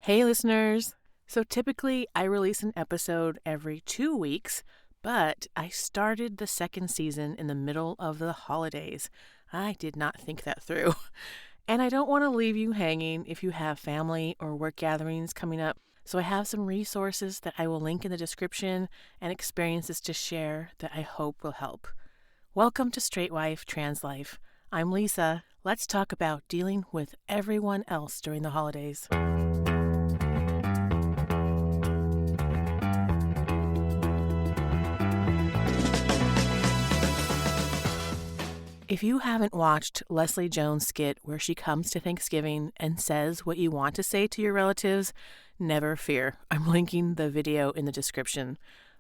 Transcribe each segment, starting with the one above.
Hey, listeners. So typically I release an episode every 2 weeks, but I started the second season in the middle of the holidays. I did not think that through. And I don't want to leave you hanging if you have family or work gatherings coming up. So I have some resources that I will link in the description and experiences to share that I hope will help. Welcome to Straight Wife, Trans Life. I'm Lisa. Let's talk about dealing with everyone else during the holidays. If you haven't watched Leslie Jones' skit where she comes to Thanksgiving and says what you want to say to your relatives, never fear. I'm linking the video in the description.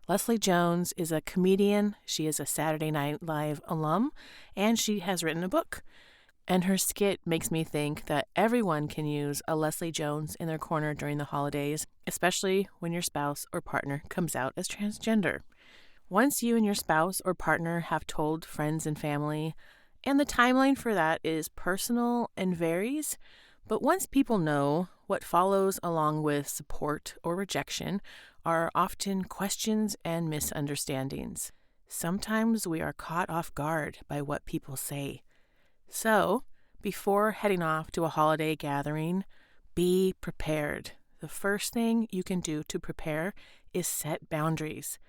Leslie Jones is a comedian. She is a Saturday Night Live alum, and she has written a book. And her skit makes me think that everyone can use a Leslie Jones in their corner during the holidays, especially when your spouse or partner comes out as transgender. Once you and your spouse or partner have told friends and family, and the timeline for that is personal and varies, but once people know, what follows along with support or rejection are often questions and misunderstandings. Sometimes we are caught off guard by what people say. So, before heading off to a holiday gathering, be prepared. The first thing you can do to prepare is set boundaries.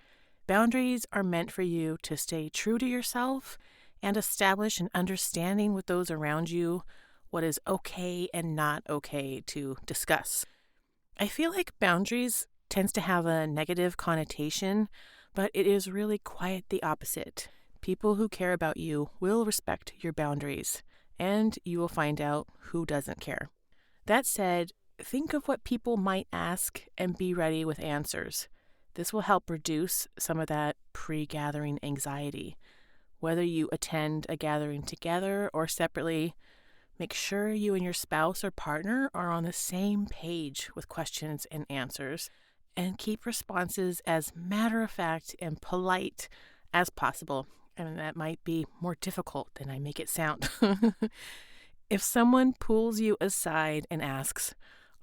Boundaries are meant for you to stay true to yourself and establish an understanding with those around you what is okay and not okay to discuss. I feel like boundaries tends to have a negative connotation, but it is really quite the opposite. People who care about you will respect your boundaries, and you will find out who doesn't care. That said, think of what people might ask and be ready with answers. This will help reduce some of that pre-gathering anxiety. Whether you attend a gathering together or separately, make sure you and your spouse or partner are on the same page with questions and answers, and keep responses as matter-of-fact and polite as possible. And that might be more difficult than I make it sound. If someone pulls you aside and asks,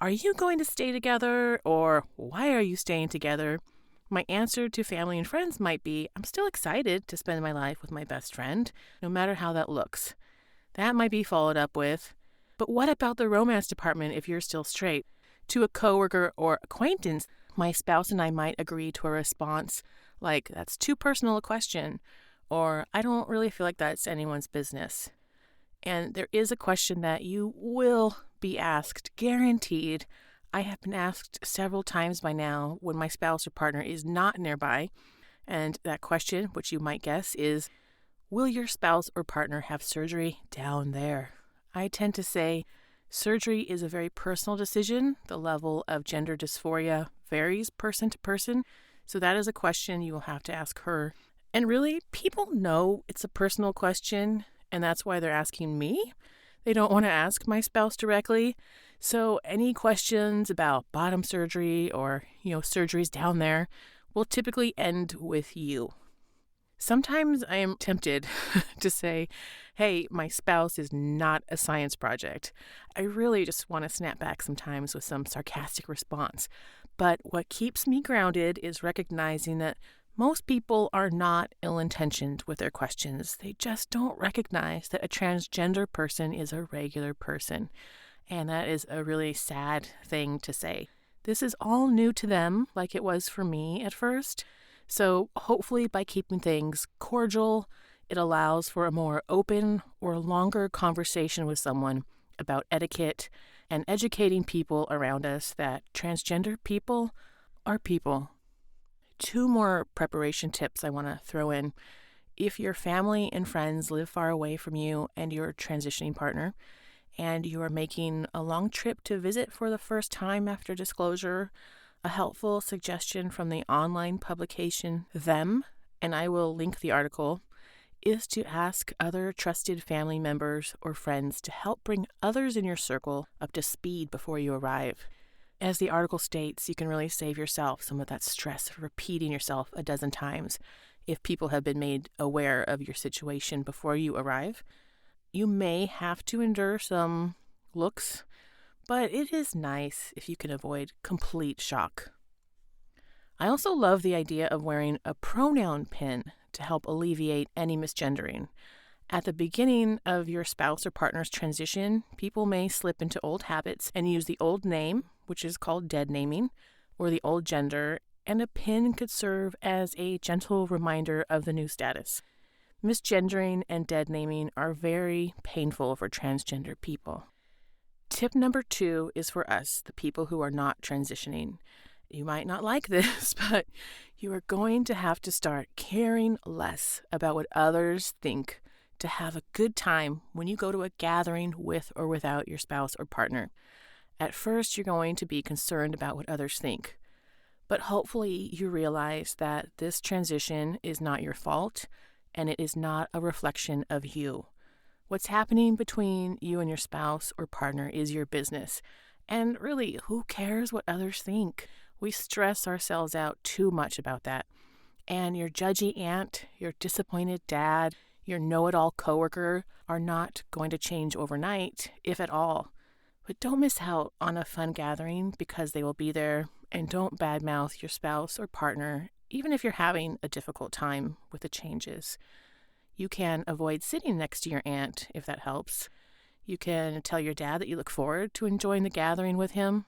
"Are you going to stay together?" or "Why are you staying together?" my answer to family and friends might be, "I'm still excited to spend my life with my best friend, no matter how that looks." That might be followed up with, "But what about the romance department if you're still straight?" To a coworker or acquaintance, my spouse and I might agree to a response like, "That's too personal a question," or "I don't really feel like that's anyone's business." And there is a question that you will be asked, guaranteed. I have been asked several times by now when my spouse or partner is not nearby. And that question, which you might guess, is, will your spouse or partner have surgery down there? I tend to say surgery is a very personal decision. The level of gender dysphoria varies person to person. So that is a question you will have to ask her. And really, people know it's a personal question, and that's why they're asking me. They don't want to ask my spouse directly. So any questions about bottom surgery or, surgeries down there will typically end with you. Sometimes I am tempted to say, "Hey, my spouse is not a science project." I really just want to snap back sometimes with some sarcastic response. But what keeps me grounded is recognizing that most people are not ill-intentioned with their questions. They just don't recognize that a transgender person is a regular person. And that is a really sad thing to say. This is all new to them, like it was for me at first. So hopefully by keeping things cordial, it allows for a more open or longer conversation with someone about etiquette and educating people around us that transgender people are people. 2 more preparation tips I want to throw in. If your family and friends live far away from you and your transitioning partner, and you are making a long trip to visit for the first time after disclosure, a helpful suggestion from the online publication Them, and I will link the article, is to ask other trusted family members or friends to help bring others in your circle up to speed before you arrive. As the article states, you can really save yourself some of that stress of repeating yourself a dozen times if people have been made aware of your situation before you arrive. You may have to endure some looks, but it is nice if you can avoid complete shock. I also love the idea of wearing a pronoun pin to help alleviate any misgendering. At the beginning of your spouse or partner's transition, people may slip into old habits and use the old name, which is called dead naming, or the old gender, and a pin could serve as a gentle reminder of the new status. Misgendering and dead naming are very painful for transgender people. Tip number 2 is for us, the people who are not transitioning. You might not like this, but you are going to have to start caring less about what others think to have a good time when you go to a gathering with or without your spouse or partner. At first, you're going to be concerned about what others think, but hopefully you realize that this transition is not your fault and it is not a reflection of you. What's happening between you and your spouse or partner is your business. And really, who cares what others think? We stress ourselves out too much about that. And your judgy aunt, your disappointed dad, your know-it-all coworker are not going to change overnight, if at all. But don't miss out on a fun gathering because they will be there, and don't badmouth your spouse or partner, even if you're having a difficult time with the changes. You can avoid sitting next to your aunt if that helps. You can tell your dad that you look forward to enjoying the gathering with him.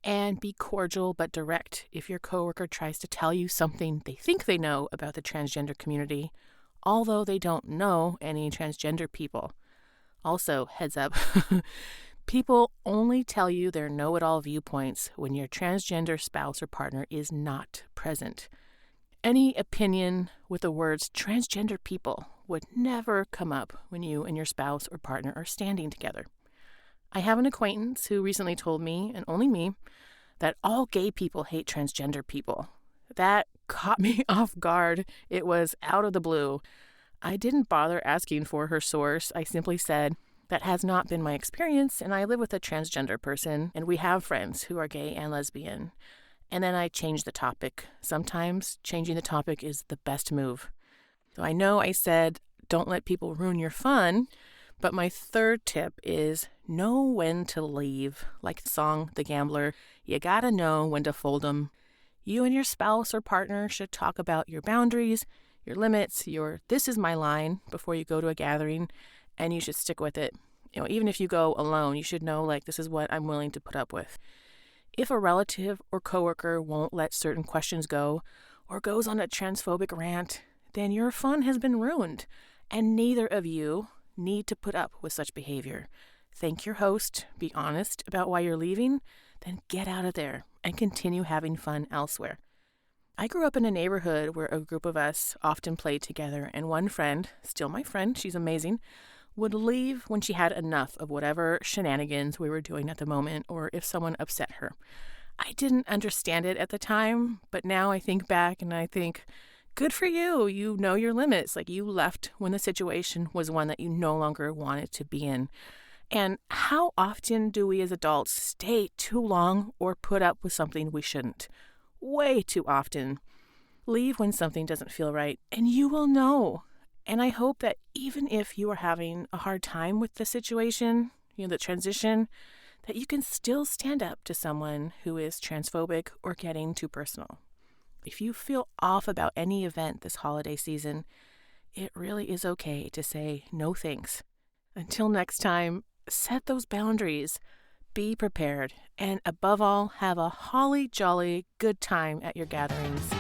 And be cordial but direct if your coworker tries to tell you something they think they know about the transgender community, although they don't know any transgender people. Also, heads up, people only tell you their know-it-all viewpoints when your transgender spouse or partner is not present. Any opinion with the words transgender people would never come up when you and your spouse or partner are standing together. I have an acquaintance who recently told me, and only me, that all gay people hate transgender people. That caught me off guard. It was out of the blue. I didn't bother asking for her source. I simply said, that has not been my experience, and I live with a transgender person, and we have friends who are gay and lesbian. And then I changed the topic. Sometimes changing the topic is the best move. So I know I said, don't let people ruin your fun, but my third tip is know when to leave. Like the song, The Gambler, you gotta know when to fold 'em. You and your spouse or partner should talk about your boundaries, your limits, your this is my line before you go to a gathering, and you should stick with it. Even if you go alone, you should know, this is what I'm willing to put up with. If a relative or coworker won't let certain questions go or goes on a transphobic rant, then your fun has been ruined, and neither of you need to put up with such behavior. Thank your host, be honest about why you're leaving, then get out of there and continue having fun elsewhere. I grew up in a neighborhood where a group of us often played together, and one friend, still my friend, she's amazing, would leave when she had enough of whatever shenanigans we were doing at the moment or if someone upset her. I didn't understand it at the time, but now I think back and I think, good for you. You know your limits. You left when the situation was one that you no longer wanted to be in. And how often do we as adults stay too long or put up with something we shouldn't? Way too often. Leave when something doesn't feel right, and you will know. And I hope that even if you are having a hard time with the situation, the transition, that you can still stand up to someone who is transphobic or getting too personal. If you feel off about any event this holiday season, it really is okay to say no thanks. Until next time, set those boundaries, be prepared, and above all, have a holly jolly good time at your gatherings.